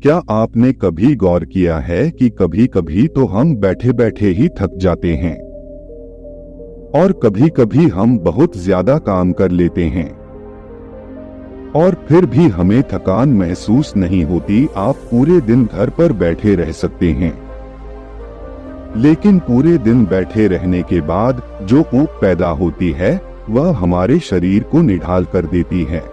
क्या आपने कभी गौर किया है कि कभी कभी तो हम बैठे बैठे ही थक जाते हैं और कभी कभी हम बहुत ज्यादा काम कर लेते हैं और फिर भी हमें थकान महसूस नहीं होती। आप पूरे दिन घर पर बैठे रह सकते हैं, लेकिन पूरे दिन बैठे रहने के बाद जो ऊब पैदा होती है वह हमारे शरीर को निढाल कर देती है,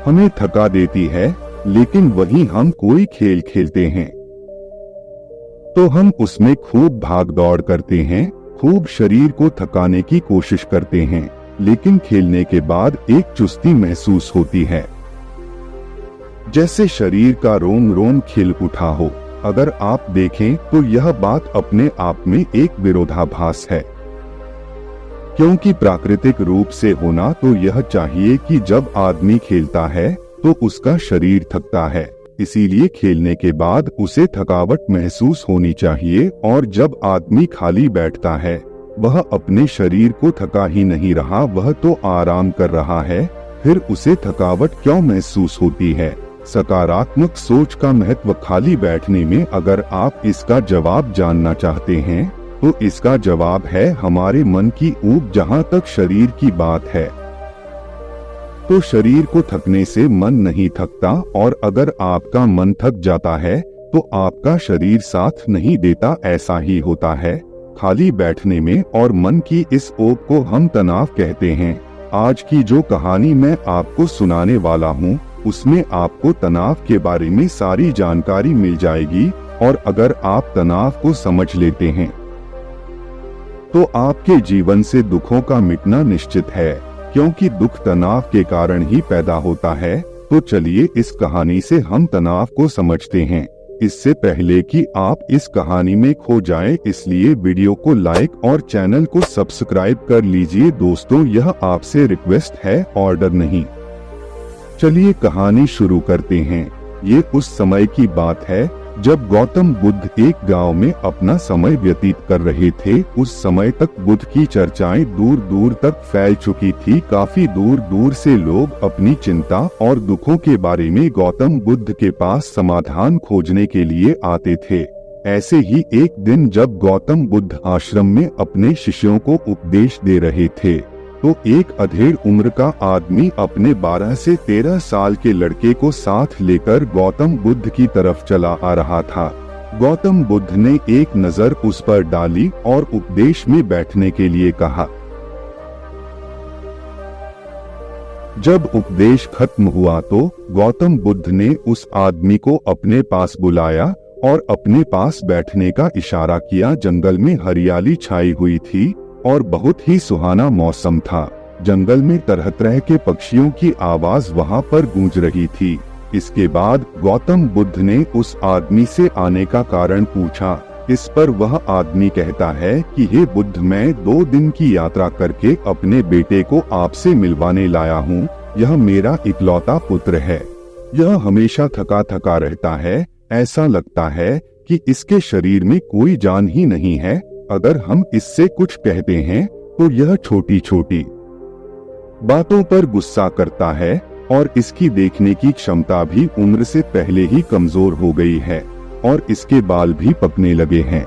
हमें थका देती है। लेकिन वहीं हम कोई खेल खेलते हैं तो हम उसमें खूब भाग दौड़ करते हैं, खूब शरीर को थकाने की कोशिश करते हैं, लेकिन खेलने के बाद एक चुस्ती महसूस होती है, जैसे शरीर का रोम रोम खिल उठा हो। अगर आप देखें तो यह बात अपने आप में एक विरोधाभास है, क्योंकि प्राकृतिक रूप से होना तो यह चाहिए कि जब आदमी खेलता है तो उसका शरीर थकता है, इसीलिए खेलने के बाद उसे थकावट महसूस होनी चाहिए। और जब आदमी खाली बैठता है वह अपने शरीर को थका ही नहीं रहा, वह तो आराम कर रहा है, फिर उसे थकावट क्यों महसूस होती है? सकारात्मक सोच का महत्व खाली बैठने में अगर आप इसका जवाब जानना चाहते हैं तो इसका जवाब है हमारे मन की ऊब। जहाँ तक शरीर की बात है तो शरीर को थकने से मन नहीं थकता, और अगर आपका मन थक जाता है तो आपका शरीर साथ नहीं देता। ऐसा ही होता है खाली बैठने में, और मन की इस ऊब को हम तनाव कहते हैं। आज की जो कहानी मैं आपको सुनाने वाला हूँ उसमें आपको तनाव के बारे में सारी जानकारी मिल जाएगी, और अगर आप तनाव को समझ लेते हैं तो आपके जीवन से दुखों का मिटना निश्चित है, क्योंकि दुख तनाव के कारण ही पैदा होता है। तो चलिए इस कहानी से हम तनाव को समझते हैं। इससे पहले कि आप इस कहानी में खो जाएं, इसलिए वीडियो को लाइक और चैनल को सब्सक्राइब कर लीजिए। दोस्तों, यह आपसे रिक्वेस्ट है, ऑर्डर नहीं। चलिए कहानी शुरू करते हैं। ये उस समय की बात है जब गौतम बुद्ध एक गांव में अपना समय व्यतीत कर रहे थे। उस समय तक बुद्ध की चर्चाएं दूर दूर तक फैल चुकी थी। काफी दूर दूर से लोग अपनी चिंता और दुखों के बारे में गौतम बुद्ध के पास समाधान खोजने के लिए आते थे। ऐसे ही एक दिन जब गौतम बुद्ध आश्रम में अपने शिष्यों को उपदेश दे रहे थे तो एक अधेड़ उम्र का आदमी अपने 12 से 13 साल के लड़के को साथ लेकर गौतम बुद्ध की तरफ चला आ रहा था। गौतम बुद्ध ने एक नजर उस पर डाली और उपदेश में बैठने के लिए कहा। जब उपदेश खत्म हुआ तो गौतम बुद्ध ने उस आदमी को अपने पास बुलाया और अपने पास बैठने का इशारा किया। जंगल में हरियाली छाई हुई थी और बहुत ही सुहाना मौसम था। जंगल में तरह तरह के पक्षियों की आवाज वहाँ पर गूंज रही थी। इसके बाद गौतम बुद्ध ने उस आदमी से आने का कारण पूछा। इस पर वह आदमी कहता है कि हे बुद्ध, मैं 2 दिन की यात्रा करके अपने बेटे को आपसे मिलवाने लाया हूँ। यह मेरा इकलौता पुत्र है। यह हमेशा थका थका रहता है। ऐसा लगता है कि इसके शरीर में कोई जान ही नहीं है। अगर हम इससे कुछ कहते हैं तो यह छोटी छोटी बातों पर गुस्सा करता है, और इसकी देखने की क्षमता भी उम्र से पहले ही कमजोर हो गई है, और इसके बाल भी पकने लगे हैं।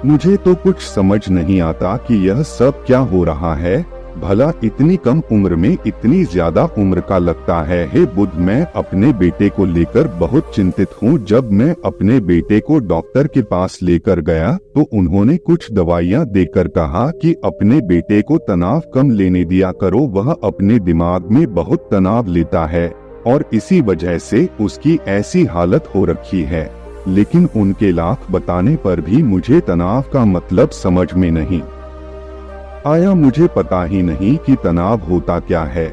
मुझे तो कुछ समझ नहीं आता कि यह सब क्या हो रहा है। भला इतनी कम उम्र में इतनी ज्यादा उम्र का लगता है। हे बुद्ध, मैं अपने बेटे को लेकर बहुत चिंतित हूँ। जब मैं अपने बेटे को डॉक्टर के पास लेकर गया तो उन्होंने कुछ दवाइयाँ देकर कहा कि अपने बेटे को तनाव कम लेने दिया करो। वह अपने दिमाग में बहुत तनाव लेता है और इसी वजह से उसकी ऐसी हालत हो रखी है। लेकिन उनके लाख बताने पर भी मुझे तनाव का मतलब समझ में नहीं आया। मुझे पता ही नहीं कि तनाव होता क्या है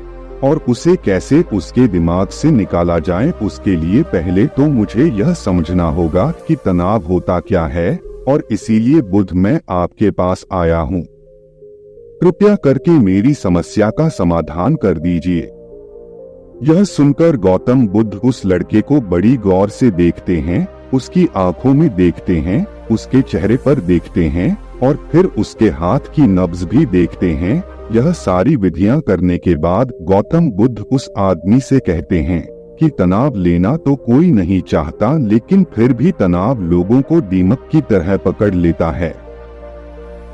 और उसे कैसे उसके दिमाग से निकाला जाए। उसके लिए पहले तो मुझे यह समझना होगा कि तनाव होता क्या है, और इसीलिए बुद्ध मैं आपके पास आया हूँ। कृपया करके मेरी समस्या का समाधान कर दीजिए। यह सुनकर गौतम बुद्ध उस लड़के को बड़ी गौर से देखते हैं, उसकी आंखों में देखते हैं, उसके चेहरे पर देखते हैं और फिर उसके हाथ की नब्ज भी देखते हैं। यह सारी विधियां करने के बाद गौतम बुद्ध उस आदमी से कहते हैं कि तनाव लेना तो कोई नहीं चाहता, लेकिन फिर भी तनाव लोगों को दीमक की तरह पकड़ लेता है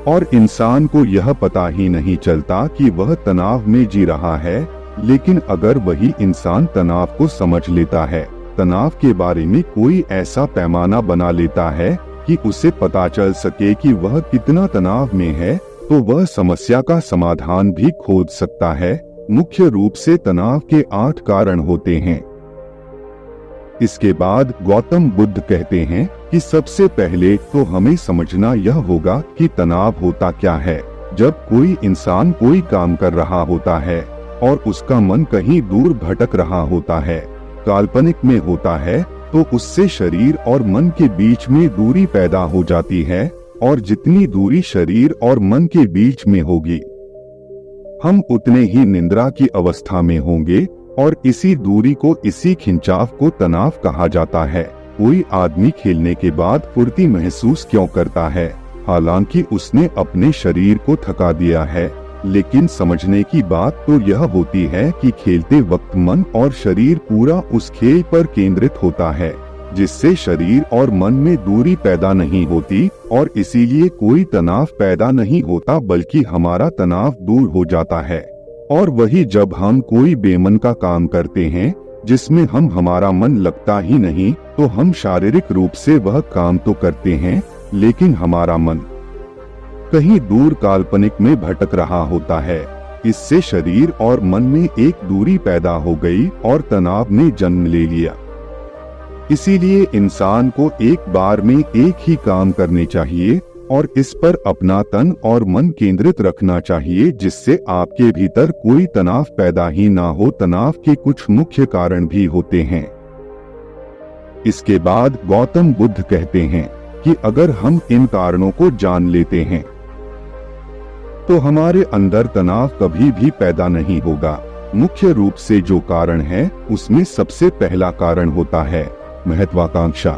और इंसान को यह पता ही नहीं चलता कि वह तनाव में जी रहा है। लेकिन अगर वही इंसान तनाव को समझ लेता है, तनाव के बारे में कोई ऐसा पैमाना बना लेता है कि उसे पता चल सके कि वह कितना तनाव में है, तो वह समस्या का समाधान भी खोज सकता है। मुख्य रूप से तनाव के 8 कारण होते हैं। इसके बाद गौतम बुद्ध कहते हैं कि सबसे पहले तो हमें समझना यह होगा कि तनाव होता क्या है। जब कोई इंसान कोई काम कर रहा होता है और उसका मन कहीं दूर भटक रहा होता है, काल्पनिक में होता है, तो उससे शरीर और मन के बीच में दूरी पैदा हो जाती है, और जितनी दूरी शरीर और मन के बीच में होगी, हम उतने ही निद्रा की अवस्था में होंगे, और इसी दूरी को, इसी खिंचाव को तनाव कहा जाता है। कोई आदमी खेलने के बाद फुर्ती महसूस क्यों करता है, हालांकि उसने अपने शरीर को थका दिया है, लेकिन समझने की बात तो यह होती है कि खेलते वक्त मन और शरीर पूरा उस खेल पर केंद्रित होता है, जिससे शरीर और मन में दूरी पैदा नहीं होती, और इसीलिए कोई तनाव पैदा नहीं होता, बल्कि हमारा तनाव दूर हो जाता है। और वही जब हम कोई बेमन का काम करते हैं जिसमें हमारा मन लगता ही नहीं, तो हम शारीरिक रूप से वह काम तो करते हैं, लेकिन हमारा मन कहीं दूर काल्पनिक में भटक रहा होता है। इससे शरीर और मन में एक दूरी पैदा हो गई और तनाव ने जन्म ले लिया। इसीलिए इंसान को एक बार में एक ही काम करने चाहिए और इस पर अपना तन और मन केंद्रित रखना चाहिए, जिससे आपके भीतर कोई तनाव पैदा ही ना हो। तनाव के कुछ मुख्य कारण भी होते हैं। इसके बाद गौतम बुद्ध कहते हैं कि अगर हम इन कारणों को जान लेते हैं तो हमारे अंदर तनाव कभी भी पैदा नहीं होगा। मुख्य रूप से जो कारण है, उसमें सबसे पहला कारण होता है महत्वाकांक्षा।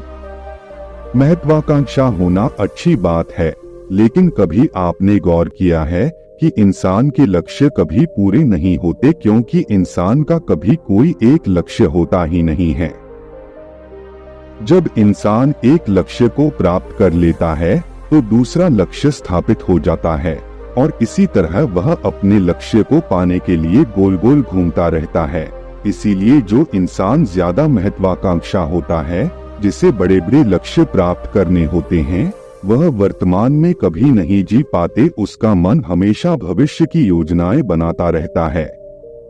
महत्वाकांक्षा होना अच्छी बात है, लेकिन कभी आपने गौर किया है कि इंसान के लक्ष्य कभी पूरे नहीं होते, क्योंकि इंसान का कभी कोई एक लक्ष्य होता ही नहीं है। जब इंसान एक लक्ष्य को प्राप्त कर लेता है तो दूसरा लक्ष्य स्थापित हो जाता है, और इसी तरह वह अपने लक्ष्य को पाने के लिए गोल गोल घूमता रहता है। इसीलिए जो इंसान ज्यादा महत्वाकांक्षा होता है, जिसे बड़े बड़े लक्ष्य प्राप्त करने होते हैं, वह वर्तमान में कभी नहीं जी पाते। उसका मन हमेशा भविष्य की योजनाएं बनाता रहता है,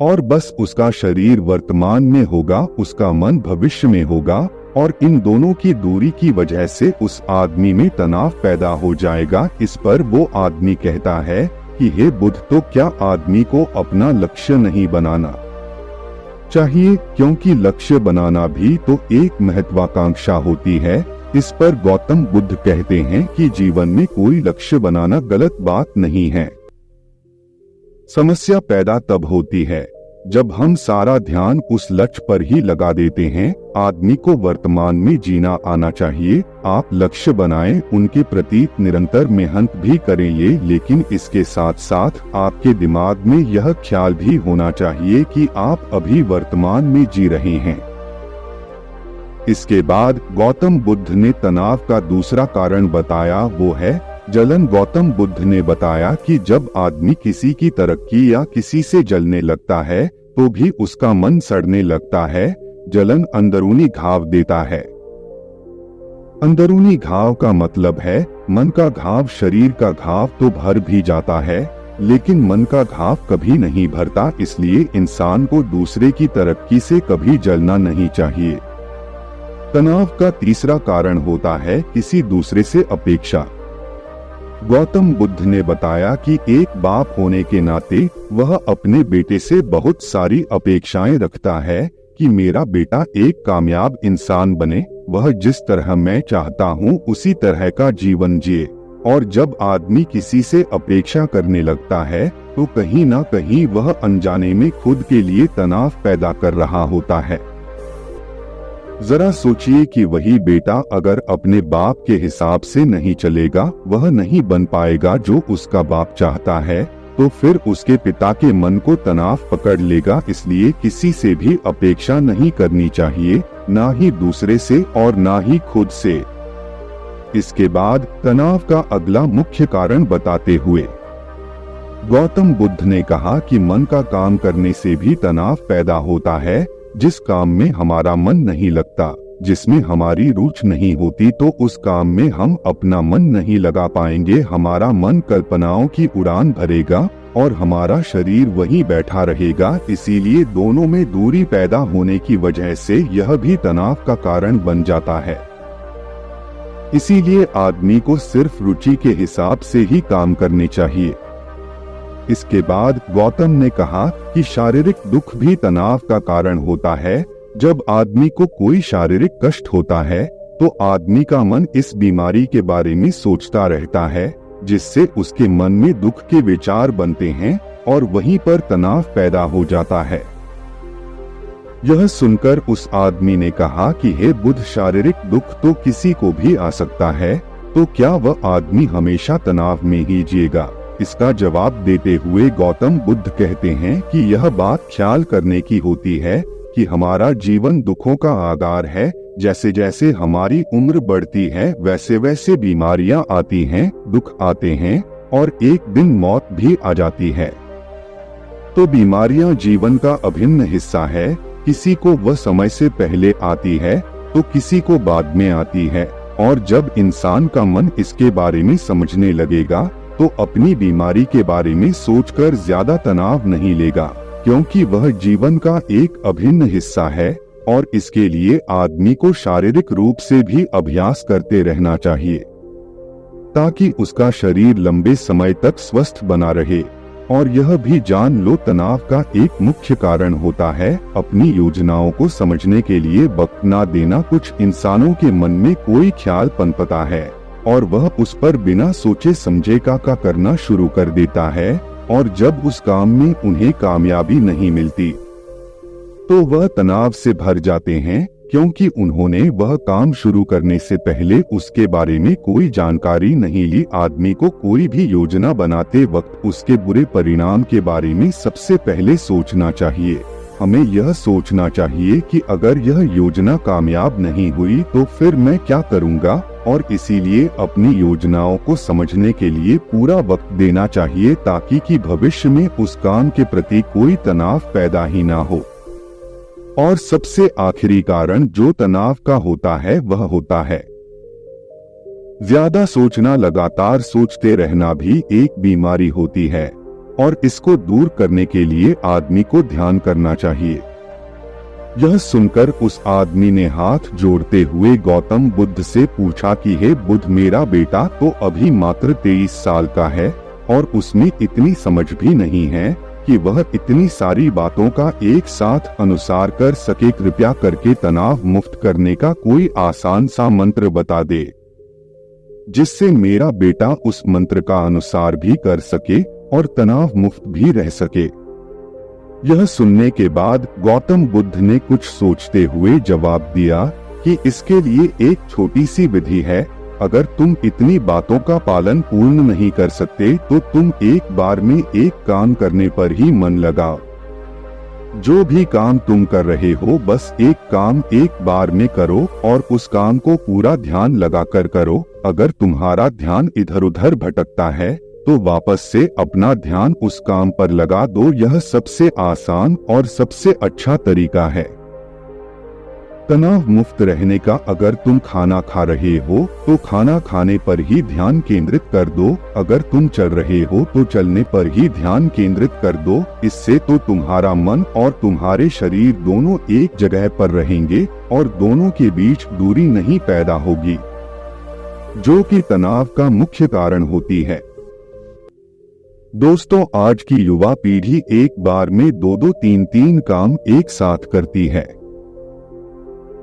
और बस उसका शरीर वर्तमान में होगा, उसका मन भविष्य में होगा, और इन दोनों की दूरी की वजह से उस आदमी में तनाव पैदा हो जाएगा। इस पर वो आदमी कहता है कि हे बुद्ध, तो क्या आदमी को अपना लक्ष्य नहीं बनाना चाहिए, क्योंकि लक्ष्य बनाना भी तो एक महत्वाकांक्षा होती है। इस पर गौतम बुद्ध कहते हैं कि जीवन में कोई लक्ष्य बनाना गलत बात नहीं है। समस्या पैदा तब होती है जब हम सारा ध्यान उस लक्ष्य पर ही लगा देते हैं। आदमी को वर्तमान में जीना आना चाहिए। आप लक्ष्य बनाएं, उनके प्रति निरंतर मेहनत भी करेंगे, लेकिन इसके साथ साथ आपके दिमाग में यह ख्याल भी होना चाहिए कि आप अभी वर्तमान में जी रहे हैं। इसके बाद गौतम बुद्ध ने तनाव का दूसरा कारण बताया, वो है जलन। गौतम बुद्ध ने बताया कि जब आदमी किसी की तरक्की या किसी से जलने लगता है तो भी उसका मन सड़ने लगता है। जलन अंदरूनी घाव देता है। अंदरूनी घाव का मतलब है मन का घाव। शरीर का घाव तो भर भी जाता है, लेकिन मन का घाव कभी नहीं भरता। इसलिए इंसान को दूसरे की तरक्की से कभी जलना नहीं चाहिए। तनाव का तीसरा कारण होता है किसी दूसरे से अपेक्षा। गौतम बुद्ध ने बताया कि एक बाप होने के नाते वह अपने बेटे से बहुत सारी अपेक्षाएं रखता है कि मेरा बेटा एक कामयाब इंसान बने, वह जिस तरह मैं चाहता हूँ उसी तरह का जीवन जिए। और जब आदमी किसी से अपेक्षा करने लगता है तो कहीं ना कहीं वह अनजाने में खुद के लिए तनाव पैदा कर रहा होता है। जरा सोचिए कि वही बेटा अगर अपने बाप के हिसाब से नहीं चलेगा, वह नहीं बन पाएगा जो उसका बाप चाहता है, तो फिर उसके पिता के मन को तनाव पकड़ लेगा। इसलिए किसी से भी अपेक्षा नहीं करनी चाहिए, ना ही दूसरे से और ना ही खुद से। इसके बाद तनाव का अगला मुख्य कारण बताते हुए गौतम बुद्ध ने कहा कि मन का काम करने से भी तनाव पैदा होता है। जिस काम में हमारा मन नहीं लगता, जिसमें हमारी रुचि नहीं होती, तो उस काम में हम अपना मन नहीं लगा पाएंगे। हमारा मन कल्पनाओं की उड़ान भरेगा और हमारा शरीर वहीं बैठा रहेगा। इसीलिए दोनों में दूरी पैदा होने की वजह से यह भी तनाव का कारण बन जाता है। इसीलिए आदमी को सिर्फ रुचि के हिसाब से ही काम करने चाहिए। इसके बाद गौतम ने कहा कि शारीरिक दुख भी तनाव का कारण होता है। जब आदमी को कोई शारीरिक कष्ट होता है तो आदमी का मन इस बीमारी के बारे में सोचता रहता है, जिससे उसके मन में दुख के विचार बनते हैं और वहीं पर तनाव पैदा हो जाता है। यह सुनकर उस आदमी ने कहा कि हे बुद्ध, शारीरिक दुख तो किसी को भी आ सकता है, तो क्या वह आदमी हमेशा तनाव में ही जिएगा? इसका जवाब देते हुए गौतम बुद्ध कहते हैं कि यह बात ख्याल करने की होती है कि हमारा जीवन दुखों का आगार है। जैसे जैसे हमारी उम्र बढ़ती है वैसे वैसे बीमारियां आती हैं, दुख आते हैं और एक दिन मौत भी आ जाती है। तो बीमारियां जीवन का अभिन्न हिस्सा है। किसी को वह समय से पहले आती है तो किसी को बाद में आती है। और जब इंसान का मन इसके बारे में समझने लगेगा तो अपनी बीमारी के बारे में सोचकर ज्यादा तनाव नहीं लेगा, क्योंकि वह जीवन का एक अभिन्न हिस्सा है। और इसके लिए आदमी को शारीरिक रूप से भी अभ्यास करते रहना चाहिए, ताकि उसका शरीर लंबे समय तक स्वस्थ बना रहे। और यह भी जान लो, तनाव का एक मुख्य कारण होता है अपनी योजनाओं को समझने के लिए वक्त न देना। कुछ इंसानों के मन में कोई ख्याल पनपता है और वह उस पर बिना सोचे समझे का करना शुरू कर देता है, और जब उस काम में उन्हें कामयाबी नहीं मिलती तो वह तनाव से भर जाते हैं, क्योंकि उन्होंने वह काम शुरू करने से पहले उसके बारे में कोई जानकारी नहीं ली। आदमी को कोई भी योजना बनाते वक्त उसके बुरे परिणाम के बारे में सबसे पहले सोचना चाहिए। हमें यह सोचना चाहिए कि अगर यह योजना कामयाब नहीं हुई तो फिर मैं क्या करूंगा, और इसीलिए अपनी योजनाओं को समझने के लिए पूरा वक्त देना चाहिए, ताकि कि भविष्य में उस काम के प्रति कोई तनाव पैदा ही ना हो। और सबसे आखिरी कारण जो तनाव का होता है वह होता है ज्यादा सोचना। लगातार सोचते रहना भी एक बीमारी होती है, और इसको दूर करने के लिए आदमी को ध्यान करना चाहिए। यह सुनकर उस आदमी ने हाथ जोड़ते हुए गौतम बुद्ध से पूछा कि हे बुद्ध, मेरा बेटा तो अभी मात्र 23 साल का है और उसमें इतनी समझ भी नहीं है कि वह इतनी सारी बातों का एक साथ अनुसार कर सके। कृपया करके तनाव मुक्त करने का कोई आसान सा मंत्र बता दे, जिससे मेरा बेटा उस मंत्र का अनुसार भी कर सके और तनाव मुक्त भी रह सके। यह सुनने के बाद गौतम बुद्ध ने कुछ सोचते हुए जवाब दिया कि इसके लिए एक छोटी सी विधि है। अगर तुम इतनी बातों का पालन पूर्ण नहीं कर सकते तो तुम एक बार में एक काम करने पर ही मन लगाओ। जो भी काम तुम कर रहे हो बस एक काम एक बार में करो और उस काम को पूरा ध्यान लगाकर करो। अगर तुम्हारा ध्यान इधर उधर भटकता है तो वापस से अपना ध्यान उस काम पर लगा दो। यह सबसे आसान और सबसे अच्छा तरीका है तनाव मुक्त रहने का। अगर तुम खाना खा रहे हो तो खाना खाने पर ही ध्यान केंद्रित कर दो। अगर तुम चल रहे हो तो चलने पर ही ध्यान केंद्रित कर दो। इससे तो तुम्हारा मन और तुम्हारे शरीर दोनों एक जगह पर रहेंगे और दोनों के बीच दूरी नहीं पैदा होगी, जो कि तनाव का मुख्य कारण होती है। दोस्तों, आज की युवा पीढ़ी एक बार में 2-2, 3-3 काम एक साथ करती है।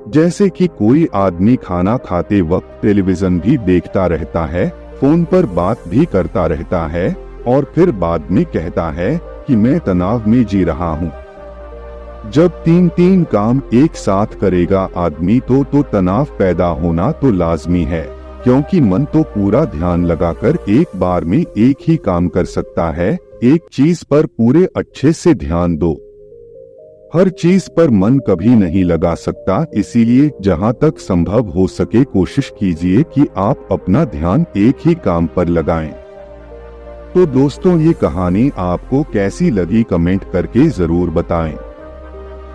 जैसे कि कोई आदमी खाना खाते वक्त टेलीविजन भी देखता रहता है, फोन पर बात भी करता रहता है और फिर बाद में कहता है कि मैं तनाव में जी रहा हूँ। जब 3-3 काम एक साथ करेगा आदमी तो तनाव पैदा होना तो लाजमी है, क्योंकि मन तो पूरा ध्यान लगाकर एक बार में एक ही काम कर सकता है, एक चीज पर पूरे अच्छे से ध्यान दो। हर चीज पर मन कभी नहीं लगा सकता, इसीलिए जहां तक संभव हो सके कोशिश कीजिए कि आप अपना ध्यान एक ही काम पर लगाएं। तो दोस्तों, ये कहानी आपको कैसी लगी कमेंट करके जरूर बताएं।